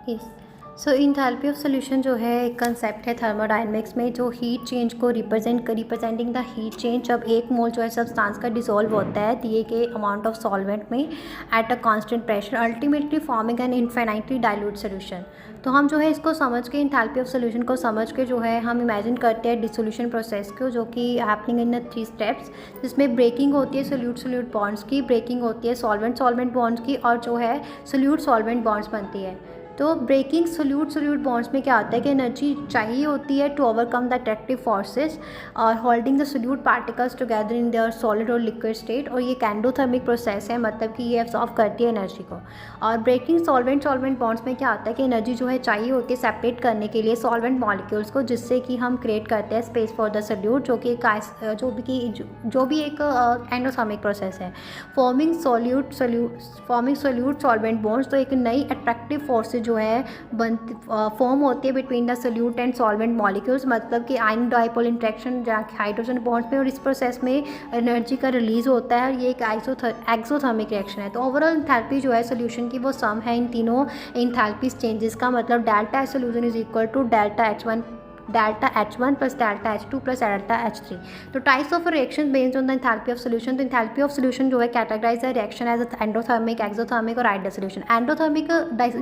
Yes. So enthalpy of solution जो है एक कंसेप्ट है थर्मोडायनेमिक्स में, जो हीट चेंज को रिप्रेजेंटिंग द हीट चेंज जब एक मोल जो है सब्सटेंस का डिसॉल्व होता है दिए गए अमाउंट ऑफ सॉल्वेंट में at a constant pressure, ultimately forming an infinitely dilute solution. तो हम जो है इसको समझ के, इंथैल्पी ऑफ सोल्यूशन को समझ के जो है हम इमेजिन करते हैं डिसोल्यूशन प्रोसेस को, जो कि हैपनिंग इन 3 स्टेप्स, जिसमें ब्रेकिंग होती है सोल्यूट बॉन्ड्स की, ब्रेकिंग होती है सॉल्वेंट बॉन्ड्स की, और जो है सोल्यूट सॉल्वेंट बॉन्ड्स बनती है। तो ब्रेकिंग सोल्यूट बॉन्ड्स में क्या होता है कि एनर्जी चाहिए होती है to overcome the attractive forces और holding the solute particles together in their solid और लिक्विड स्टेट, और ये एंडोथर्मिक प्रोसेस है, मतलब कि ये एब्जॉर्व करती है एनर्जी को। और ब्रेकिंग सॉल्वेंट बॉन्ड्स में क्या होता है कि एनर्जी जो है चाहिए होती है सेपरेट करने के लिए सॉल्वेंट मॉलिक्यूल्स को, जिससे कि हम क्रिएट करते हैं स्पेस फॉर द सोल्यूट, जो कि एक एंडोथर्मिक प्रोसेस है। फॉर्मिंग सोल्यूट सॉल्वेंट बॉन्ड्स, तो एक नई अट्रैक्टिव फोर्सेज जो है फॉर्म होती है between the solute and solvent molecules, मतलब कि आयन डाइपोल इंटरेक्शन जहाँ हाइड्रोजन बॉन्ड्स में, और इस प्रोसेस में एनर्जी का रिलीज होता है। ये एक एक्सोथर्मिक रिएक्शन है। तो ओवरऑल इंथैल्पी जो है सोल्यूशन की वो सम है इन तीनों इंथैल्पीज चेंजेस का, मतलब delta solution is equal to delta H1 plus delta H2 plus delta H3। तो types of reaction based on the enthalpy of solution. तो इंथैल्पी ऑफ सोल्यूशन जो है कैटेगराइज है रिएक्शन एज एंडोथर्मिक, एक्सोथर्मिक और ideal solution. Endothermic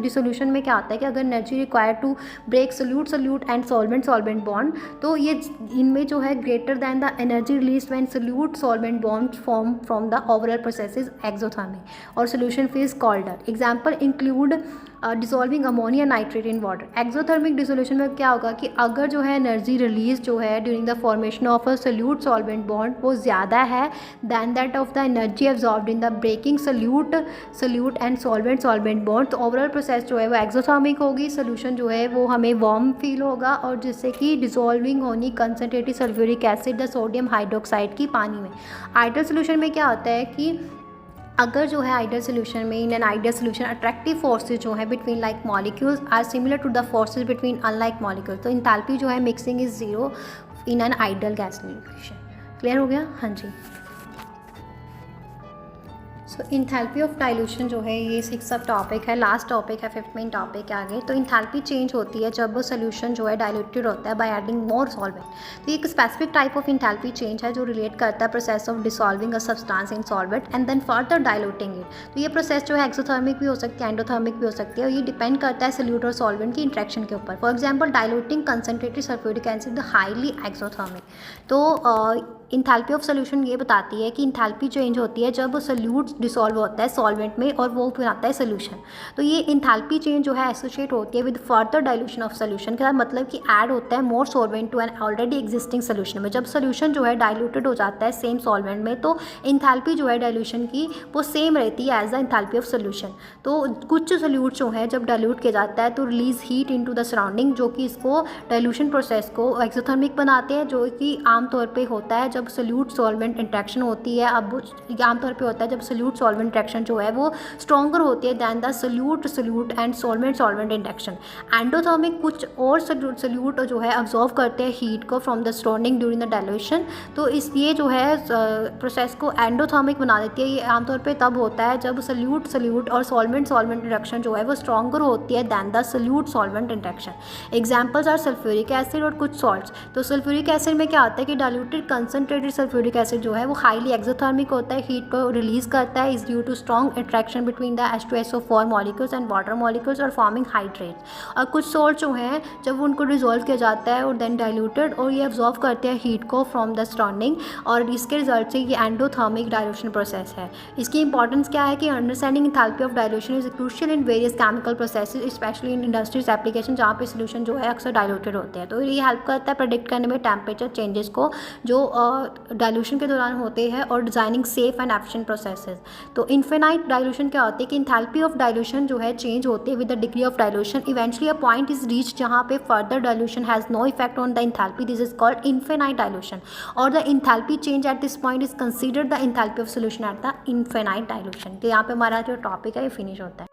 dissolution में क्या होता है कि अगर energy required to break solute and solvent bond, तो ये इनमें जो है greater than the energy release when solute solvent bond form from the overall process is exothermic, और solution phase colder. Example include dissolving ammonia nitrate in water. Exothermic dissolution में क्या होगा कि अगर जो है एनर्जी रिलीज जो है during the formation of a solute solvent bond वो ज़्यादा है than that of the energy absorbed in the breaking solute and solvent bond, तो ओवरऑल प्रोसेस जो है वो एक्सोथर्मिक होगी। सोल्यूशन जो है वो हमें वार्म फील होगा, और जिससे कि डिसॉल्विंग होनी concentrated sulphuric acid the sodium hydroxide की पानी में। आइडियल सोल्यूशन में क्या होता है कि अगर जो है आइडियल सोल्यूशन में, in an ideal solution attractive forces जो है between like molecules are similar to the forces between unlike molecules. तो इंथैल्पी जो है mixing is 0 in an ideal gas solution. Clear हो गया? हाँ जी। सो इंथैल्पी ऑफ डाइल्यूशन जो है ये एक सब टॉपिक है, लास्ट टॉपिक है, 5th मेन टॉपिक है आगे। तो इंथैल्पी चेंज होती है जब वो सोल्यूशन जो है डाइल्यूटेड होता है बाय एडिंग मोर सॉल्वेंट। तो ये एक specific type of enthalpy change है जो रिलेट करता है process of dissolving a substance in solvent and then further diluting it. तो ये प्रोसेस जो है एक्सोथर्मिक भी हो सकती है, एंडोथर्मिक भी हो सकती है, और ये डिपेंड करता है सोल्यूट और सॉल्वेंट की इंट्रैक्शन के ऊपर। For example diluting concentrated sulphuric acid highly exothermic. तो इंथैल्पी ऑफ सोल्यूशन ये बताती है कि इंथैल्पी चेंज होती है जब सोल्यूट डिसॉल्व होता है सॉल्वेंट में और वो बनाता है सोल्यूशन। तो ये इंथैल्पी चेंज जो है एसोसिएट होती है with further dilution of solution का, मतलब कि ऐड होता है more solvent to an already existing solution में। जब सोल्यूशन जो है डाइल्यूटेड हो जाता है सेम सॉल्वेंट में, तो इंथैल्पी जो है डाइल्यूशन की वो सेम रहती है as the enthalpy of solution. तो कुछ सोल्यूट जो है जब डाइल्यूट किया जाता है तो release heat into the surrounding, जो कि इसको डाइल्यूशन प्रोसेस को एक्सोथर्मिक बनाते हैं, जो कि आमतौर पर होता है जब सोल्यूट सॉल्वेंट इंट्रैक्शन होती है। अब आमतौर पे होता है जब सोल्यूट सॉल्वेंट इंट्रैक्शन जो है वो स्ट्रॉन्गर होती है than the solute and solvent interaction. Endothermic कुछ और सोल्यूट जो है अब्जॉर्व करते हैं हीट को from the surrounding during the dilution, तो इसलिए जो है प्रोसेस को एंडोथर्मिक बना देती है। ये आमतौर पे तब होता है जब सोल्यूट और सॉल्वेंट इंट्रैक्शन जो है वो स्ट्रॉन्गर होती है than the solute solvent interaction. Examples are sulphuric acid और कुछ सॉल्ट्स। तो सल्फ्यूरिक एसिड में क्या होता है कि डाइल्यूटेड कंसनट्रेटेड सल्फ्यूरिक एसिड जो है वो हाईली एक्सोथर्मिक होता है, हीट को रिलीज करता है, is due to strong interaction between the H2SO4 molecules and water molecules और फॉर्मिंग हाइड्रेट्स। और कुछ सॉल्ट जो हैं जब उनको डिसॉल्व किया जाता है और देन डाइल्यूटेड, और ये अब्जॉर्व करते हैं हीट को फ्रॉम द सराउंडिंग, और इसके रिजल्ट से ये एंडोथर्मिक डाइल्यूशन प्रोसेस है। इसकी इंपॉर्टेंस क्या है कि understanding enthalpy of dilution is crucial in various chemical processes, specially in industries application जहाँ पे सोल्यूशन जो है अक्सर डाइल्यूटेड होते हैं। तो ये हेल्प करता है प्रेडिक्ट करने में टेम्परेचर चेंजेस को जो डाइल्यूशन के दौरान होते हैं, और designing safe and efficient processes. तो इनफिनाइट डाइल्यूशन क्या होती है कि इंथैल्पी ऑफ डाइल्यूशन जो है चेंज होती है with the degree of dilution. Eventually a point is reach जहाँ पे further dilution has no effect on the enthalpy, this is called infinite dilution, और the enthalpy change at this point is considered the enthalpy of solution at the infinite dilution. तो यहाँ पे हमारा जो topic है ये फिनिश होता है।